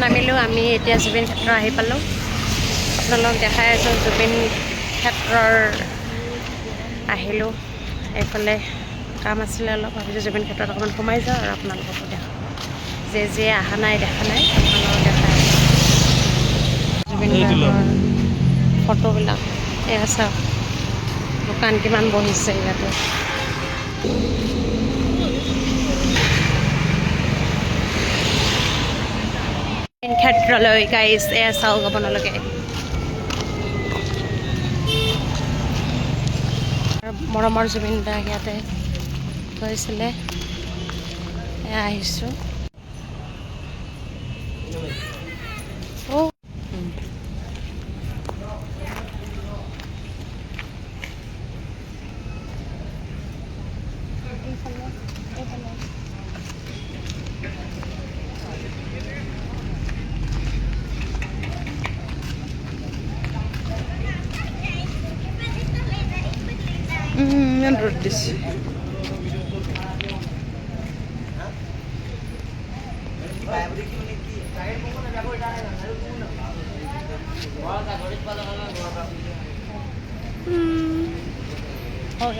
নামিলোঁ আমি এতিয়া জুবিন ক্ষেত্ৰ আহি পালোঁ আপোনালোকক দেখাই আছোঁ জুবিন ক্ষেত্ৰৰ আহিলোঁ এইফালে কাম আছিলে অলপ ভাবিছোঁ জুবিন ক্ষেত্ৰত অকণমান সোমাই যাওঁ আৰু আপোনালোককো দেখাওঁ যে অহা নাই দেখা নাই আপোনালোকক দেখাই জুবিন গাৰ্গৰ ফটোবিলাক এয়া চাওক দোকান কিমান বহিছে ইয়াতে ক্ষেত্ৰলৈ গাইছ এয়া চাওক আপোনালোকে মৰমৰ জুবিন দাক ইয়াতে থৈছিলে এয়া আহিছোঁ ইমান ৰ'দ দিছে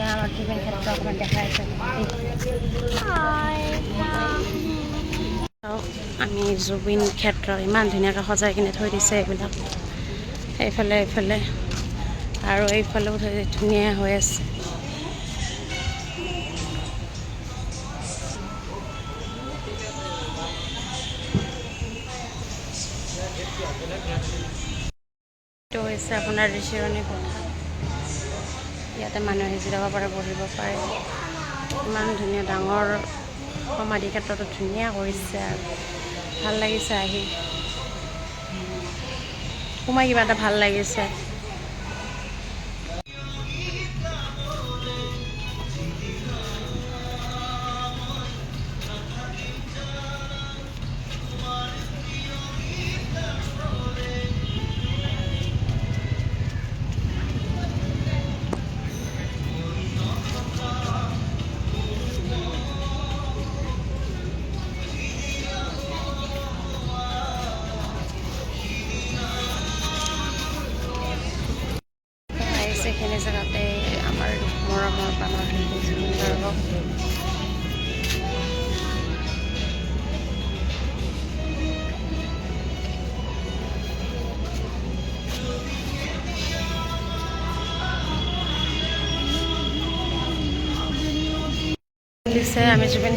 আমাৰ জুবিন ক্ষেত্ৰ অকণমান দেখাই আছে আমি জুবিন ক্ষেত্ৰ ইমান ধুনীয়াকৈ সজাই কিনে থৈ দিছে এইবিলাক এইফালে এইফালে আৰু এইফালেও ধুনীয়া হৈ আছে এইটো হৈছে আপোনাৰ ঋষিৰণী কোঠা ইয়াতে মানুহে জিৰাব পাৰে বহিব পাৰে ইমান ধুনীয়া ডাঙৰ সমাধি ক্ষেত্ৰটো ধুনীয়া কৰিছে আৰু ভাল লাগিছে আহি সোমাই কিবা এটা ভাল লাগিছে এইখিনি জেগাতে আমাৰ মৰমৰ প্ৰাণৰ শিল্পী জুবিন গাৰ্গক দিছে আমি জুবিন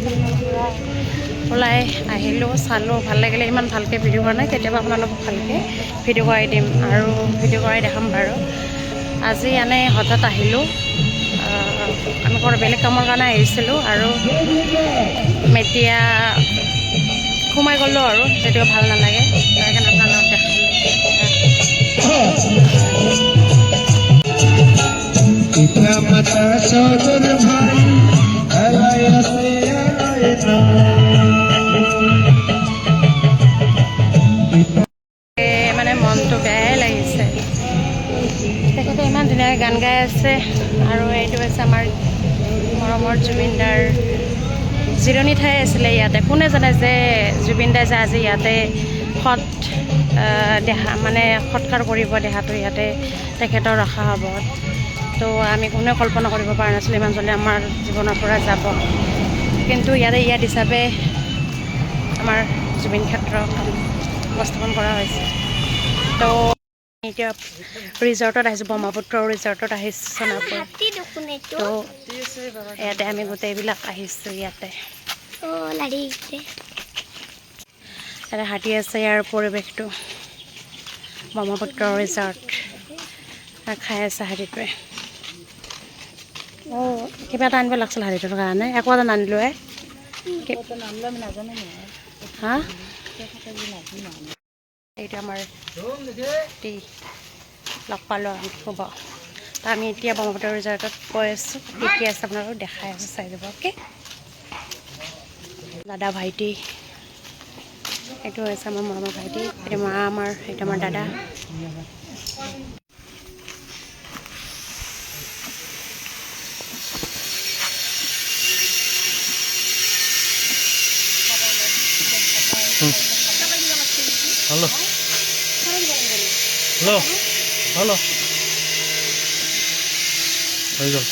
ওলাই আহিলোঁ চালোঁ ভাল লাগিলে ইমান ভালকৈ ভিডিঅ' কৰা নাই কেতিয়াবা আপোনালোকক ভালকৈ ভিডিঅ' কৰাই দিম আৰু ভিডিঅ' কৰাই দেখাম বাৰু আজি এনেই হঠাৎ আহিলোঁ আমি বেলেগ কামৰ কাৰণে আহিছিলোঁ আৰু এতিয়া সোমাই গ'লোঁ আৰু যদিও ভাল নালাগে সেইকাৰণে আপোনালোকক মানে মনটো বেয়াই লাগিছে তেখেতে ইমান ধুনীয়াকৈ গান গাই আছে আৰু এইটো হৈছে আমাৰ মৰমৰ জুবিন দাৰ জিৰণি ঠাই আছিলে ইয়াতে কোনে জানে যে জুবিন দাই যে আজি ইয়াতে সৎকাৰ কৰিব দেহাটো ইয়াতে তেখেতৰ ৰখা হ'ব তো আমি কোনেও কল্পনা কৰিব পৰা নাছিলোঁ ইমান জলদি আমাৰ জীৱনৰ পৰা যাব কিন্তু ইয়াত হিচাপে আমাৰ জুবিন ক্ষেত্ৰ উপস্থাপন কৰা হৈছে তো এতিয়া ৰিজৰ্টত আহিছোঁ ব্ৰহ্মপুত্ৰ ৰিজৰ্টত আহিছোঁ সোণাপুৰ তো ইয়াতে আমি গোটেইবিলাক আহিছোঁ ইয়াতে হাতী আছে ইয়াৰ পৰিৱেশটো ব্ৰহ্মপুত্ৰ ৰিজৰ্ট খাই আছে হাতীটোৱে কিবা এটা আনিব লাগিছিল হাতীটোৰ কাৰণে একো এটা নানিলোঁ হা এইটো আমাৰ লগ পালোঁ আমি হ'ব তো আমি এতিয়া ব্ৰহ্মপুত্ৰ ৰিজৰ্টত গৈ আছোঁ কি আছে আপোনালোকক দেখাই আছোঁ চাই যাব অ'কে দাদা ভাইটি এইটো হৈছে আমাৰ মৰমৰ ভাইটি এইটো মা আমাৰ এইটো আমাৰ দাদা Halo. Halo. Halo. হৈ গ'ল।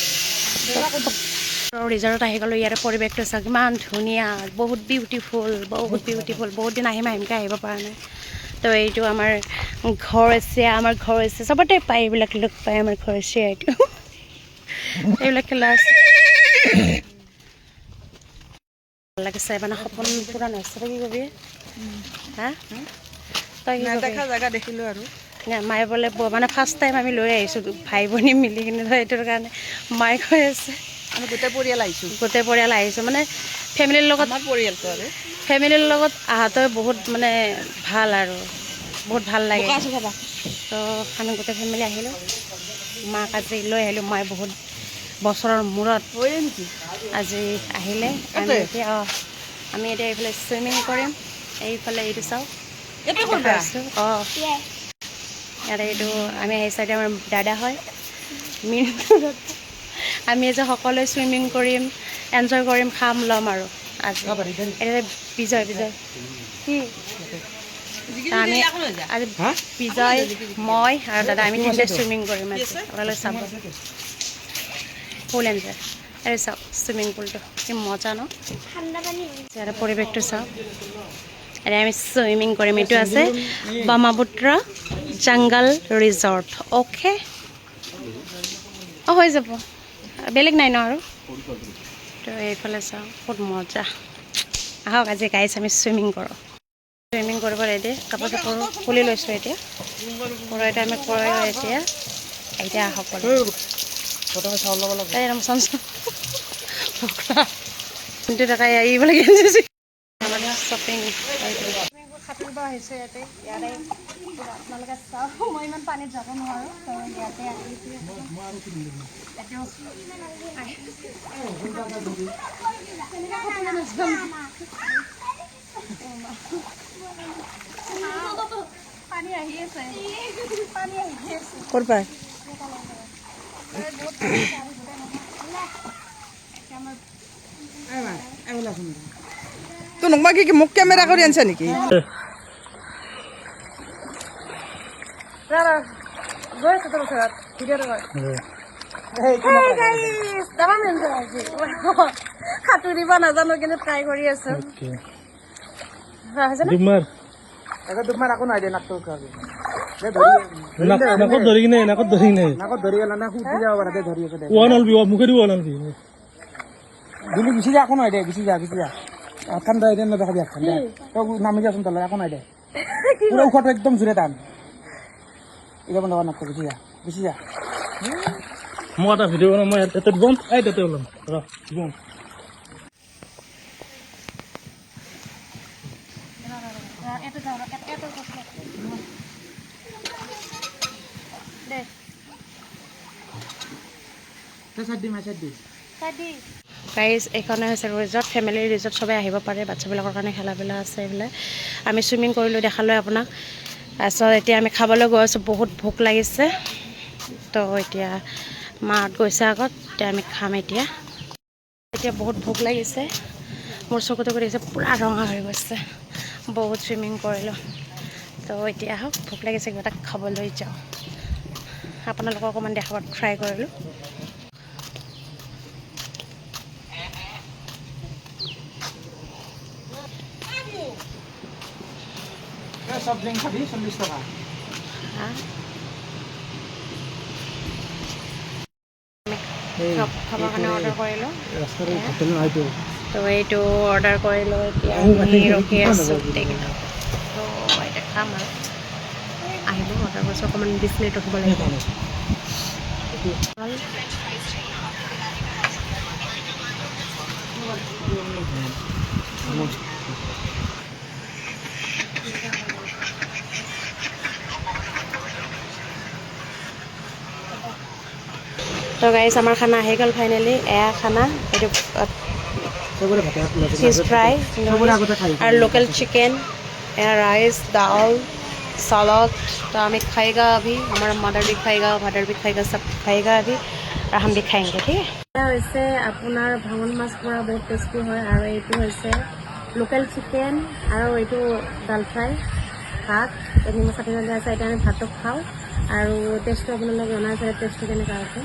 ৰিজৰ্টত আহি গ'লোঁ। ইয়াৰে পৰিৱেশটো চাওক ইমান ধুনীয়া, বহুত বিউটিফুল, বহুত দিন আহিমকৈ আহিব পৰা নাই। তো এইটো আমাৰ ঘৰ আছে, চবতে পায় এইবিলাক লোক পায় আমাৰ ঘৰ আছে এইটো এইবিলাক খেলা আছে। ভাল লাগিছে মানে সপোন পূৰণ হৈছে। তই কি কবি? হা তই কি দেখা জেগা দেখিলোঁ আৰু মায়ে বোলে মানে ফাৰ্ষ্ট টাইম আমি লৈ আহিছোঁ ভাই ভনী মিলি কিনে, সেইটোৰ কাৰণে মায়ে কৈ আছে আমি গোটেই পৰিয়াল আহিছোঁ মানে ফেমিলিৰ লগত। আমাৰ পৰিয়ালটো আৰু ফেমিলিৰ লগত আহাটো বহুত মানে ভাল আৰু বহুত ভাল লাগে। তো আমি গোটেই ফেমিলি আহিলোঁ, মাক আজি লৈ আহিলোঁ। মায়ে বহুত বছৰৰ মূৰত আজি আহিলে। আমি এতিয়া এইফালে চুইমিং কৰিম। এইফালে এইটো চাওক অঁ ইয়াতে এইটো আমি এই চাইডে আমাৰ দাদা হয় আমি যে সকলোৱে চুইমিং কৰিম, এনজয় কৰিম, খাম ল'ম আৰু আজি এতিয়া বিজয় কি আমি আজি বিজয়, মই আৰু দাদা আমি তিনিটাই চুইমিং কৰিম আজি। আপোনালোকে চাব ফুল এনজয়। এই চাওক চুইমিং পুলটো কি মজা ন, ইয়াতে পৰিৱেশটো চাওক। এতিয়া আমি চুইমিং কৰিম। এইটো আছে ব্ৰহ্মপুত্ৰ জংগল ৰিজৰ্ট। অ'কে হৈ যাব, বেলেগ নাই ন আৰু। তো এইফালে চাওঁ বহুত মজা। আহক আজি গাইছ আমি চুইমিং কৰোঁ। চুইমিং কৰিব ৰেডি, কাপোৰ চাপোৰ খুলি লৈছোঁ এতিয়া। এতিয়া আমি কৰোঁ এতিয়া আহক শ্বপিং সাঁতুৰিব আহিছোঁ ইয়াতে আপোনালোকে চাওক। মই ইমান পানীত যাব নোৱাৰোঁ, তো ইয়াতে আহিছোঁ। পানী আহি আছে ক'ৰ পৰা? তো নোকমা কি মোক কেমেৰা কৰি আনছা নেকি? গৈ আছোঁ তোৰ ওচৰত ভিডিঅ'টো কৰ। সাঁতুৰিব নাজানো কিন্তু ট্ৰাই কৰি আছোঁ। তোমাৰ একো নাই দে নাকটো নাকত ধৰি কিনে গেলা না সুধি যাব পাৰা দে ধৰি আছে দে মুখে দিব নালবি। দিলি গুচি যা, একো নাই দে, গুচি যা হাতখান দে নেদেখাবি হাতখান দে। তই নামি যাচোন তলে, একো নাই দে। পুৰা উশাহটো একদম জোৰে টান। এতিয়া বন্ধ কৰ নাকটো, গুচি যা। মই এটা ভিডিঅ' বনাম, মই ইয়াতে বম, তাতে ওলাম বম। গাইজ এইখনে হৈছে ৰিজৰ্ট, ফেমিলি ৰিজৰ্ট, চবেই আহিব পাৰে। বাচ্ছাবিলাকৰ কাৰণে খেলা আছে এইবিলাক। আমি চুইমিং কৰিলোঁ, দেখালোঁ আপোনাক। তাৰপিছত এতিয়া আমি খাবলৈ গৈ আছোঁ, বহুত ভোক লাগিছে। তো এতিয়া মাহঁত গৈছে আগত, এতিয়া আমি খাম। এতিয়া বহুত ভোক লাগিছে, মোৰ চকুটো কৰিছে পূৰা ৰঙা হৈ গৈছে, বহুত চুইমিং কৰিলোঁ। তো এতিয়া আহক, ভোক লাগিছে, কিবা এটা খাবলৈ যাওঁ। আপোনালোকক অকণমান দেখাব ট্ৰাই কৰিলোঁ। চব ড্ৰিংক খাবি 40 টকা। খাবৰ কাৰণে অৰ্ডাৰ কৰিলোঁ। হয়তো তো এইটো অৰ্ডাৰ কৰিলোঁ, এতিয়া আমি ৰখি আছোঁ। তো এতিয়া খাম আৰু আহিব। অৰ্ডাৰ কৰিছোঁ, অকণমান 20 মিনিট ৰখিব লাগিব। তো গাইছ আমাৰ খানা আহি গ'ল ফাইনেলি। এয়া খানা, এইটো চিজ ফ্ৰাই আৰু লোকেল চিকেন, এয়া ৰাইচ, दाल, सलाद। तो हमें खाएगा अभी, हमारा मदर भी खाएगा, फादर भी खाएगा, सब खाएगा अभी और हम भी खाएंगे। ठीक है। হৈছে আপোনাৰ ভাঙন মাছ পুৰা বহুত টেষ্টি হয়। আৰু এইটো হৈছে লোকেল চিকেন আৰু এইটো দাল ফ্ৰাই। ভাত নিমখ চাটনি দিয়া আছে এতিয়া আমি ভাতটো খাওঁ আৰু টেষ্টটো আপোনালোকে জনাইছে টেষ্টটো কেনেকুৱা আছে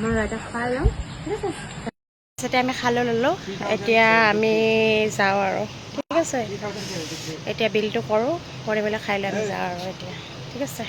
মই এতিয়া খাই লওঁ ঠিক আছে এতিয়া আমি খাই ল'লোঁ এতিয়া আমি যাওঁ আৰু ঠিক আছে এতিয়া বিলটো কৰোঁ কৰি পেলাই খাই লৈ আমি যাওঁ আৰু এতিয়া ঠিক আছে